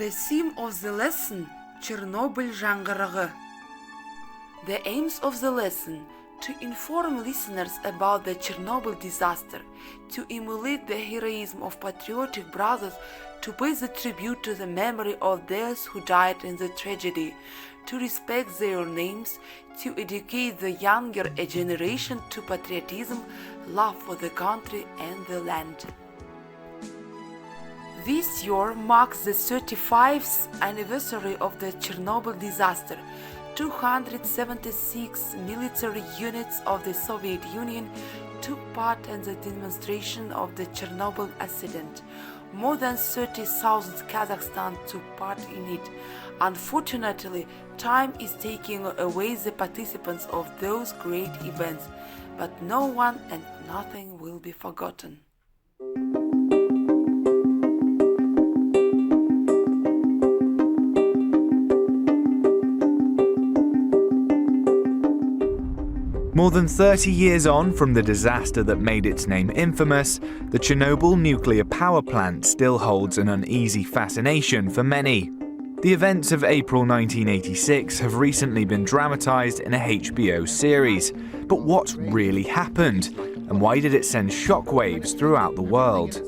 The theme of the lesson, Chernobyl жаңғырығы. The aims of the lesson, to inform listeners about the Chernobyl disaster, to emulate the heroism of patriotic brothers, to pay the tribute to the memory of those who died in the tragedy, to respect their names, to educate the younger generation to patriotism, love for the country and the land. This year marks the 35th anniversary of the Chernobyl disaster. 276 military units of the Soviet Union took part in the demonstration of the Chernobyl accident. More than 30,000 Kazakhstan took part in it. Unfortunately, time is taking away the participants of those great events, but no one and nothing will be forgotten. More than 30 years on from the disaster that made its name infamous, the Chernobyl nuclear power plant still holds an uneasy fascination for many. The events of April 1986 have recently been dramatized in a HBO series. But what really happened? And why did it send shockwaves throughout the world?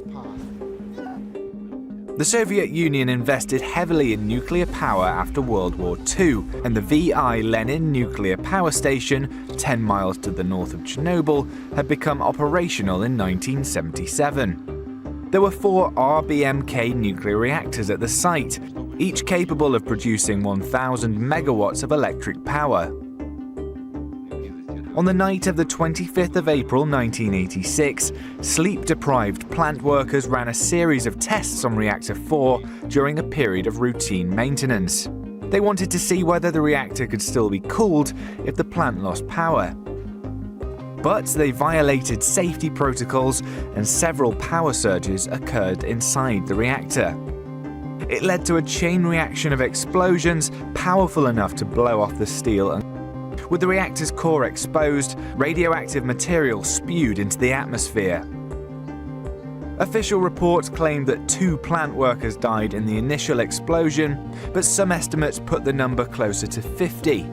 The Soviet Union invested heavily in nuclear power after World War II, and the V.I. Lenin nuclear power station, 10 miles to the north of Chernobyl, had become operational in 1977. There were 4 RBMK nuclear reactors at the site, each capable of producing 1,000 megawatts of electric power. On the night of the 25th of April 1986, sleep-deprived plant workers ran a series of tests on Reactor 4 during a period of routine maintenance. They wanted to see whether the reactor could still be cooled if the plant lost power. But they violated safety protocols and several power surges occurred inside the reactor. It led to a chain reaction of explosions powerful enough to blow off the steel. With the reactor's core exposed, radioactive material spewed into the atmosphere. Official reports claimed that 2 plant workers died in the initial explosion, but some estimates put the number closer to 50.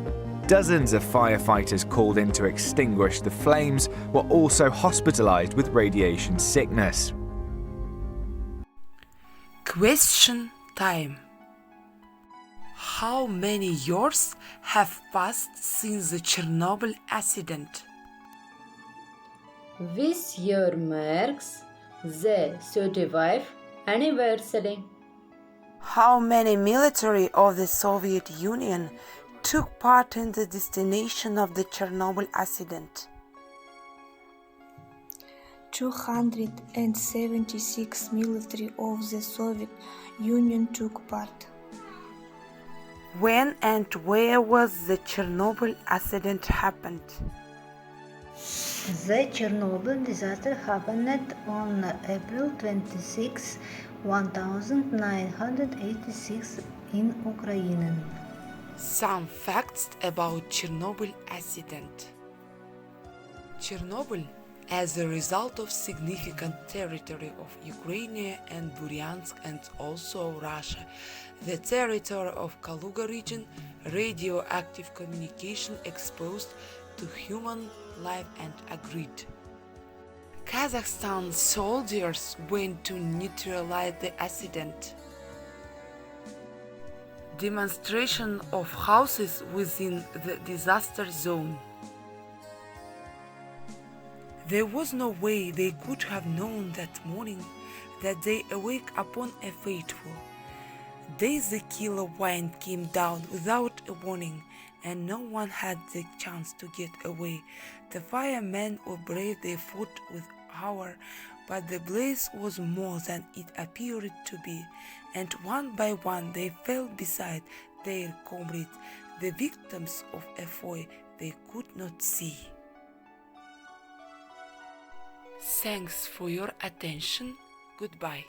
Dozens of firefighters called in to extinguish the flames were also hospitalized with radiation sickness. Question time. How many years have passed since the Chernobyl accident? This year marks the 35th anniversary. How many military of the Soviet Union took part in the destination of the Chernobyl accident? 276 military of the Soviet Union took part. When and where was the Chernobyl accident happened? The Chernobyl disaster happened on April 26, 1986 in Ukraine. Some facts about Chernobyl accident. Chernobyl, as a result of significant territory of Ukraine and Bryansk and also Russia, the territory of Kaluga region, radioactive communication exposed to human life and agreed. Kazakhstan soldiers went to neutralize the accident. Demonstration of houses within the disaster zone. There was no way they could have known that morning that they awake upon a fateful day. The killer wind came down without a warning, and no one had the chance to get away. The firemen were brave, they fought with power, but the blaze was more than it appeared to be, and one by one they fell beside their comrades, the victims of a fire they could not see. Thanks for your attention. Goodbye.